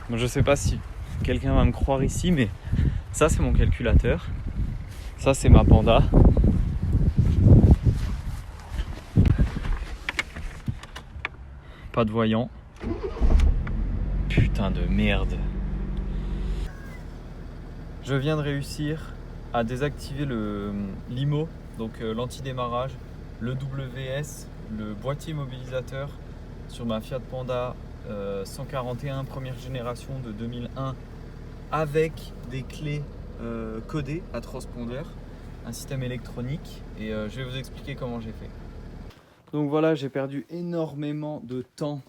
Bon, je sais pas si quelqu'un va me croire ici, mais ça c'est mon calculateur. Ça c'est ma Panda. Pas de voyant. Putain de merde. Je viens de réussir à désactiver l'IMO, donc l'anti-démarrage, le WS, le boîtier mobilisateur sur ma Fiat Panda 141 première génération de 2001 avec des clés codées à transpondeur, un système électronique, et je vais vous expliquer comment j'ai fait. Donc voilà, j'ai perdu énormément de temps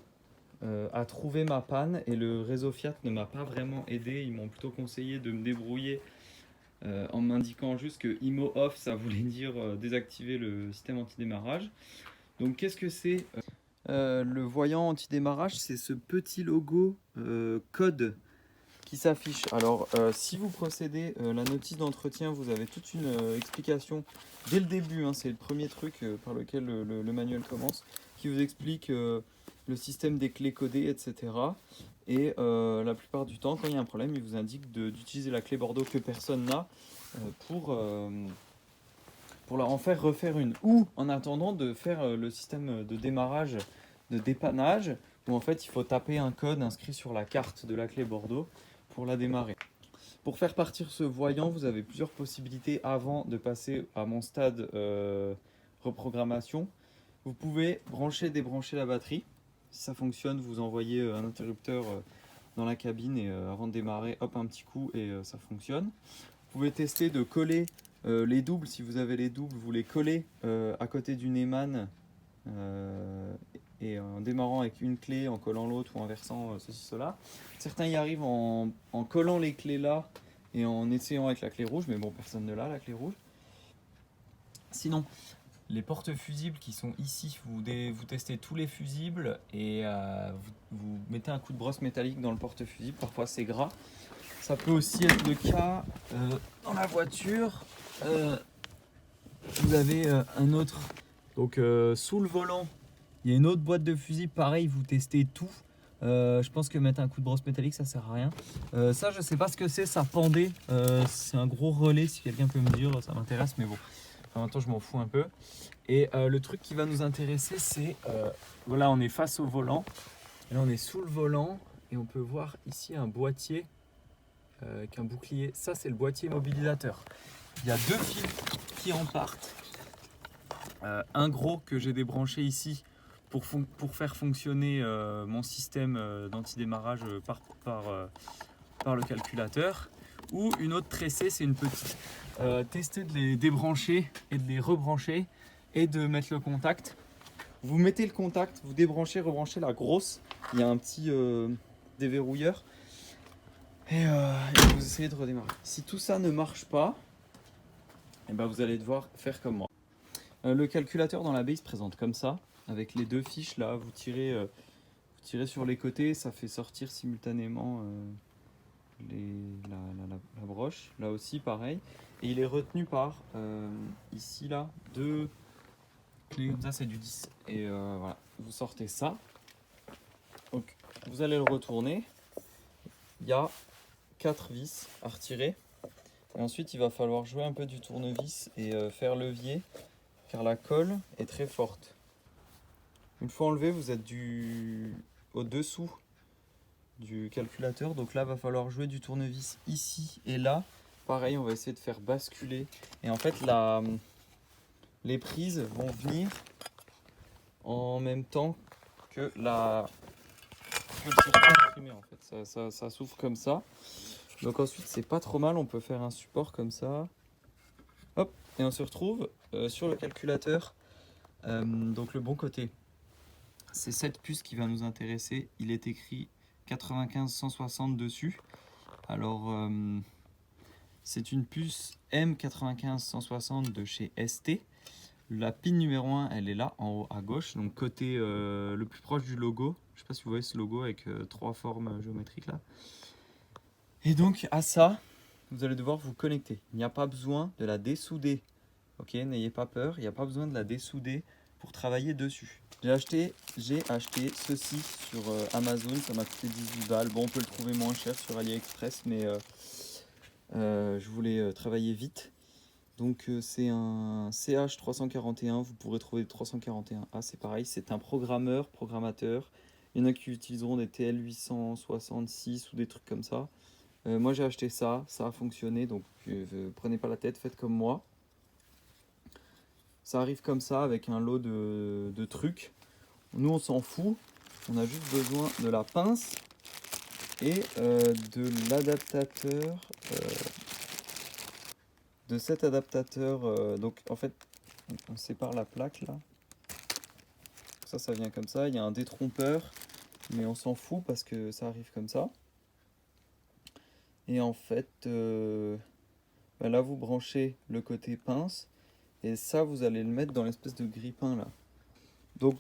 à trouver ma panne et le réseau Fiat ne m'a pas vraiment aidé. Ils m'ont plutôt conseillé de me débrouiller en m'indiquant juste que IMO off, ça voulait dire désactiver le système anti-démarrage. Donc qu'est-ce que c'est le voyant anti-démarrage? C'est ce petit logo code qui s'affiche. Alors si vous procédez la notice d'entretien, vous avez toute une explication dès le début, hein, c'est le premier truc par lequel le manuel commence, qui vous explique le système des clés codées, etc. Et la plupart du temps, quand il y a un problème, il vous indique d'utiliser la clé Bordeaux que personne n'a pour leur en faire refaire une. Ou en attendant de faire le système de démarrage, de dépannage, où en fait il faut taper un code inscrit sur la carte de la clé Bordeaux pour la démarrer. Pour faire partir ce voyant, vous avez plusieurs possibilités avant de passer à mon stade reprogrammation. Vous pouvez brancher, débrancher la batterie. Si ça fonctionne, vous envoyez un interrupteur dans la cabine et avant de démarrer, hop, un petit coup et ça fonctionne. Vous pouvez tester de coller les doubles. Si vous avez les doubles, vous les collez à côté d'une émane et en démarrant avec une clé, en collant l'autre ou en versant ceci, cela. Certains y arrivent en collant les clés là et en essayant avec la clé rouge, mais bon, personne ne l'a, la clé rouge. Sinon, les portes fusibles qui sont ici, vous testez tous les fusibles et vous mettez un coup de brosse métallique dans le porte fusible. Parfois c'est gras. Ça peut aussi être le cas dans la voiture. Vous avez un autre, donc sous le volant, il y a une autre boîte de fusibles. Pareil, vous testez tout. Je pense que mettre un coup de brosse métallique, ça sert à rien. Ça, je sais pas ce que c'est, ça pendait. C'est un gros relais, si quelqu'un peut me dire, ça m'intéresse, mais bon. En même temps, je m'en fous un peu. Et le truc qui va nous intéresser, c'est voilà, on est face au volant. Et là, on est sous le volant et on peut voir ici un boîtier avec un bouclier. Ça, c'est le boîtier mobilisateur. Il y a deux fils qui en partent. Un gros que j'ai débranché ici pour faire fonctionner mon système d'antidémarrage par le calculateur. Ou une autre tressée, c'est une petite. Tester de les débrancher et de les rebrancher et de mettre le contact. Vous mettez le contact, vous débranchez, rebranchez la grosse. Il y a un petit déverrouilleur et vous essayez de redémarrer. Si tout ça ne marche pas, et ben vous allez devoir faire comme moi. Le calculateur dans la baie il se présente comme ça, avec les deux fiches là. Vous tirez sur les côtés, ça fait sortir simultanément la broche. Là aussi pareil. Et il est retenu par ici là deux clés comme ça, c'est du 10. Et voilà, vous sortez ça. Donc vous allez le retourner. Il y a 4 vis à retirer. Et ensuite il va falloir jouer un peu du tournevis et faire levier, car la colle est très forte. Une fois enlevé, vous êtes au-dessous du calculateur. Donc là, il va falloir jouer du tournevis ici et là. Pareil, on va essayer de faire basculer. Et en fait, les prises vont venir en même temps que le circuit imprimé. En fait. Ça s'ouvre comme ça. Donc ensuite, c'est pas trop mal. On peut faire un support comme ça. Hop, et on se retrouve sur le calculateur. Donc le bon côté, c'est cette puce qui va nous intéresser. Il est écrit 95-160 dessus. Alors, c'est une puce M95-160 de chez ST. La pin numéro 1, elle est là, en haut à gauche, donc côté le plus proche du logo. Je ne sais pas si vous voyez ce logo avec 3 formes géométriques là. Et donc, à ça, vous allez devoir vous connecter. Il n'y a pas besoin de la dessouder. Ok, n'ayez pas peur, il n'y a pas besoin de la dessouder pour travailler dessus. J'ai acheté ceci sur Amazon, ça m'a coûté 18 balles. Bon, on peut le trouver moins cher sur AliExpress, mais je voulais travailler vite. Donc c'est un CH341, vous pourrez trouver le 341A, c'est pareil, c'est un programmateur. Il y en a qui utiliseront des TL866 ou des trucs comme ça. Moi j'ai acheté ça, ça a fonctionné, donc prenez pas la tête, faites comme moi. Ça arrive comme ça avec un lot de trucs. Nous on s'en fout, on a juste besoin de la pince et de l'adaptateur, de cet adaptateur. Donc en fait on sépare la plaque là, ça vient comme ça, il y a un détrompeur mais on s'en fout parce que ça arrive comme ça. Et en fait là vous branchez le côté pince et ça vous allez le mettre dans l'espèce de grille-pain là. Donc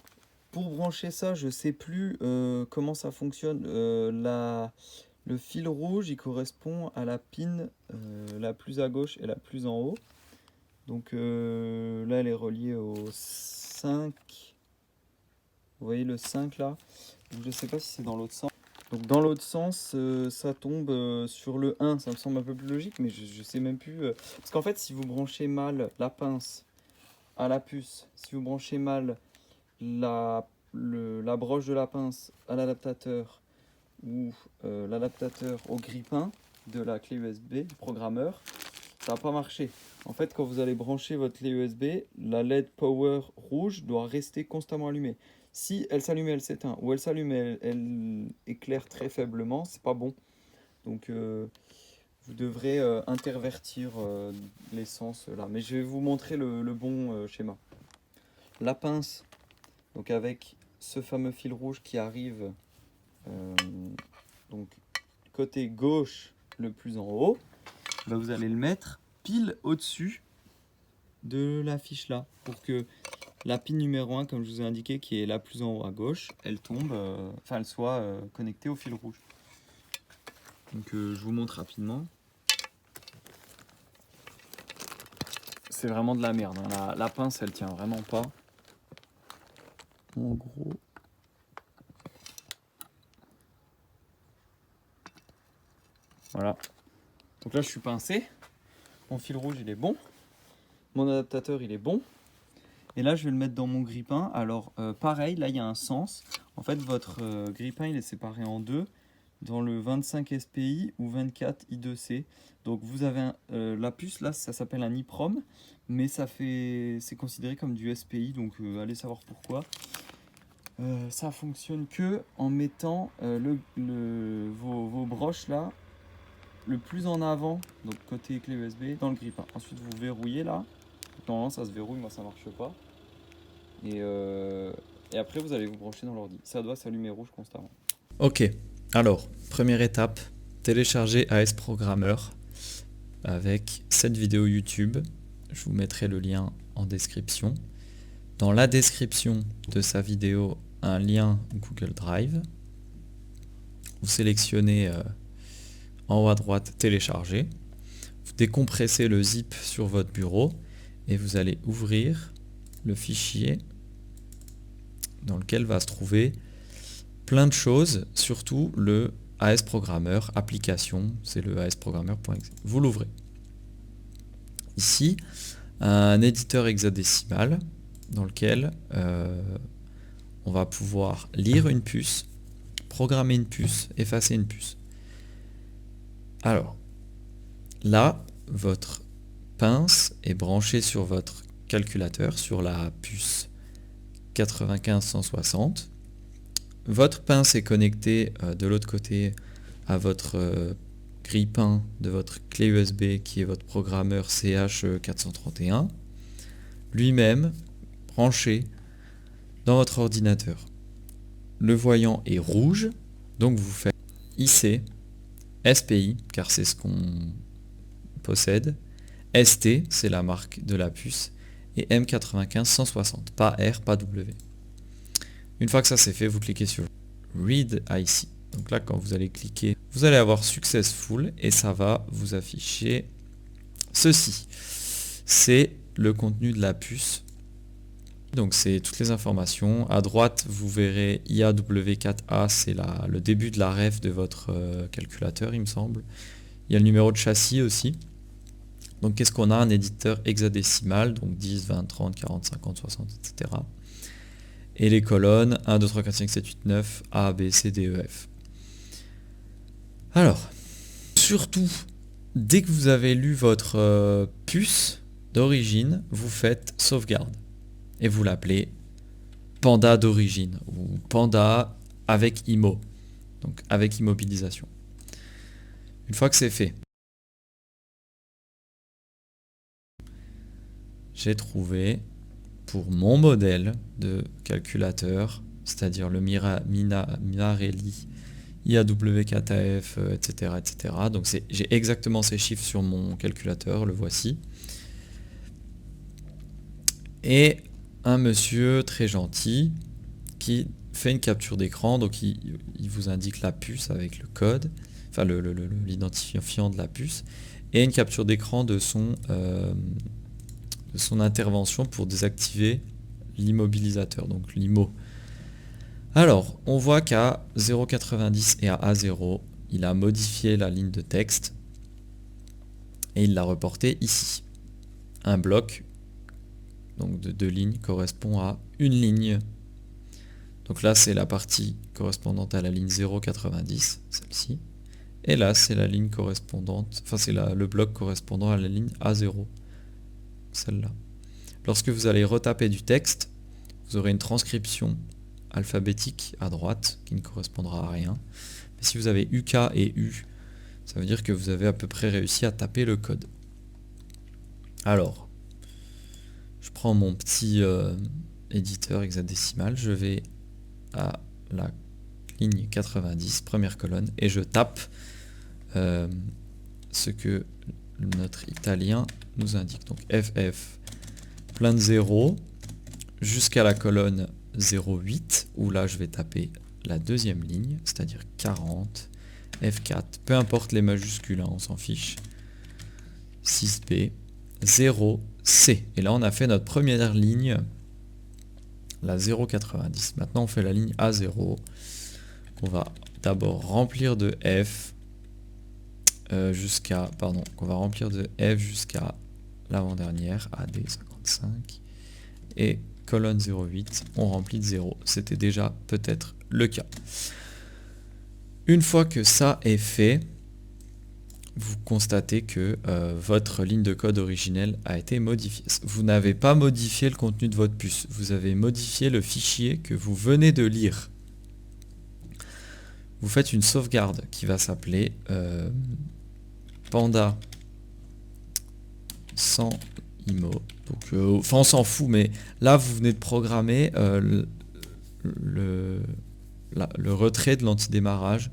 pour brancher ça, je sais plus comment ça fonctionne. Le fil rouge, il correspond à la pin la plus à gauche et la plus en haut. Donc là, elle est reliée au 5. Vous voyez le 5 là. Donc, je ne sais pas si c'est dans l'autre sens. Donc dans l'autre sens, ça tombe sur le 1. Ça me semble un peu plus logique, mais je ne sais même plus. Parce qu'en fait, si vous branchez mal la pince à la puce, si vous branchez mal la broche de la pince à l'adaptateur ou l'adaptateur au grille-pain de la clé USB du programmeur, ça va pas marcher. En fait, quand vous allez brancher votre clé USB, la LED power rouge doit rester constamment allumée. Si elle s'allume, elle s'éteint, ou elle s'allume, elle éclaire très faiblement, c'est pas bon. Donc vous devrez intervertir l'essence là. Mais je vais vous montrer le bon schéma. La pince, donc avec ce fameux fil rouge qui arrive donc côté gauche le plus en haut, bah vous allez le mettre pile au-dessus de la fiche là pour que la pin numéro 1, comme je vous ai indiqué, qui est la plus en haut à gauche, elle tombe, elle soit connectée au fil rouge. Donc je vous montre rapidement. C'est vraiment de la merde, hein. La pince elle tient vraiment pas. En gros, voilà. Donc là je suis pincé, mon fil rouge il est bon, mon adaptateur il est bon, et là je vais le mettre dans mon grille-pain. Alors pareil, là il y a un sens. En fait votre grille-pain il est séparé en deux, dans le 25 SPI ou 24 I2C. Donc vous avez la puce là, ça s'appelle un EEPROM, mais c'est considéré comme du SPI, donc allez savoir pourquoi. Ça fonctionne que en mettant vos broches là le plus en avant, donc côté clé USB, dans le grille-pain. Ensuite vous verrouillez là. Normalement ça se verrouille, moi ça marche pas. Et après vous allez vous brancher dans l'ordi. Ça doit s'allumer rouge constamment. Ok, alors première étape, télécharger AS Programmer avec cette vidéo YouTube. Je vous mettrai le lien en description. Dans la description de sa vidéo, un lien Google Drive. Vous sélectionnez en haut à droite télécharger. Vous décompressez le zip sur votre bureau et vous allez ouvrir le fichier dans lequel va se trouver plein de choses, surtout le AS Programmer application, c'est le asprogrammer.exe. Vous l'ouvrez. Ici, un éditeur hexadécimal dans lequel on va pouvoir lire une puce, programmer une puce, effacer une puce. Alors, là, votre pince est branchée sur votre calculateur, sur la puce 95160. Votre pince est connectée de l'autre côté à votre grille-pain de votre clé USB qui est votre programmeur CH431, lui-même branché dans votre ordinateur. Le voyant est rouge, donc vous faites IC, SPI, car c'est ce qu'on possède, ST, c'est la marque de la puce, et M95160, pas R, pas W. Une fois que ça c'est fait, vous cliquez sur Read IC. Donc là, quand vous allez cliquer, vous allez avoir Successful et ça va vous afficher ceci. C'est le contenu de la puce Donc c'est toutes les informations. À droite, vous verrez IAW4A, c'est le début de la ref de votre calculateur, il me semble. Il y a le numéro de châssis aussi. Donc qu'est-ce qu'on a? Un éditeur hexadécimal, donc 10, 20, 30, 40, 50, 60, etc. Et les colonnes 1, 2, 3, 4, 5, 7, 8, 9, A, B, C, D, E, F. Alors, surtout, dès que vous avez lu votre puce d'origine, vous faites sauvegarde. Et vous l'appelez Panda d'origine, ou Panda avec IMO, donc avec immobilisation. Une fois que c'est fait, j'ai trouvé pour mon modèle de calculateur, c'est-à-dire le Minarelli IAW4AF, etc., etc. Donc j'ai exactement ces chiffres sur mon calculateur, le voici. Et un monsieur très gentil qui fait une capture d'écran, donc il vous indique la puce avec le code, enfin l'identifiant de la puce, et une capture d'écran de son intervention pour désactiver l'immobilisateur, donc l'IMO. Alors, on voit qu'à 0,90 et à A0, il a modifié la ligne de texte et il l'a reporté ici. Un bloc donc de 2 lignes correspond à une ligne. Donc là, c'est la partie correspondante à la ligne 0,90, celle-ci. Et là, c'est la ligne correspondante, enfin c'est le bloc correspondant à la ligne A0, celle-là. Lorsque vous allez retaper du texte, vous aurez une transcription alphabétique à droite qui ne correspondra à rien. Mais si vous avez UK et U, ça veut dire que vous avez à peu près réussi à taper le code. Alors, je prends mon petit éditeur hexadécimal, je vais à la ligne 90, première colonne, et je tape ce que notre italien nous indique. Donc FF plein de 0 jusqu'à la colonne 0,8, où là je vais taper la deuxième ligne, c'est-à-dire 40, F4, peu importe les majuscules, hein, on s'en fiche, 6B, 0, C. Et là on a fait notre première ligne, la 0,90. Maintenant on fait la ligne A0, qu'on va d'abord remplir de F jusqu'à l'avant-dernière, AD55, et colonne 0,8, on remplit de 0. C'était déjà peut-être le cas. Une fois que ça est fait, vous constatez que votre ligne de code originelle a été modifiée. Vous n'avez pas modifié le contenu de votre puce, vous avez modifié le fichier que vous venez de lire. Vous faites une sauvegarde qui va s'appeler Panda sans IMO. Donc, enfin, on s'en fout, mais là, vous venez de programmer le retrait de l'antidémarrage.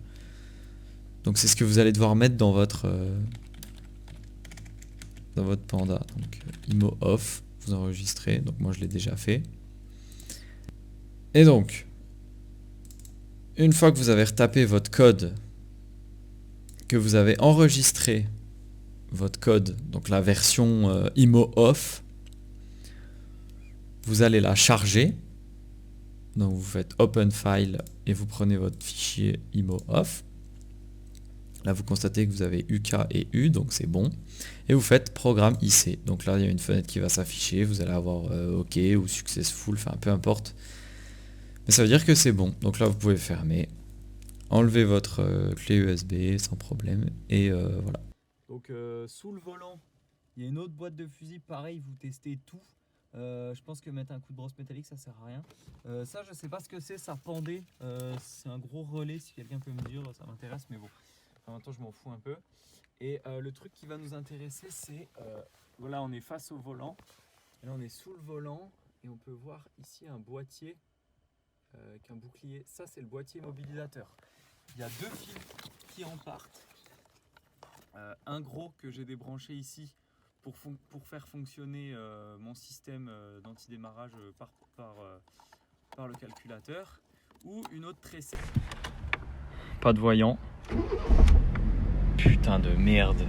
Donc, c'est ce que vous allez devoir mettre dans votre Panda. Donc, IMO off, vous enregistrez. Donc, moi, je l'ai déjà fait. Et donc, une fois que vous avez retapé votre code, que vous avez enregistré votre code, donc la version IMO off, vous allez la charger. Donc vous faites open file et vous prenez votre fichier IMO off. Là vous constatez que vous avez UK et U, donc c'est bon. Et vous faites programme IC. Donc là il y a une fenêtre qui va s'afficher, vous allez avoir OK ou successful, enfin peu importe. Mais ça veut dire que c'est bon. Donc là vous pouvez fermer, enlever votre clé USB sans problème et voilà. Donc sous le volant, il y a une autre boîte de fusil, pareil, vous testez tout. Je pense que mettre un coup de brosse métallique ça sert à rien. Ça je sais pas ce que c'est, ça pendait. C'est un gros relais, si quelqu'un peut me dire, ça m'intéresse, mais bon, en même temps je m'en fous un peu. Et le truc qui va nous intéresser c'est, voilà, on est face au volant, et là on est sous le volant, et on peut voir ici un boîtier avec un bouclier. Ça c'est le boîtier mobilisateur. Il y a deux fils qui en partent. Un gros que j'ai débranché ici pour faire fonctionner mon système d'antidémarrage par le calculateur, ou une autre tressée. Pas de voyant. Putain de merde.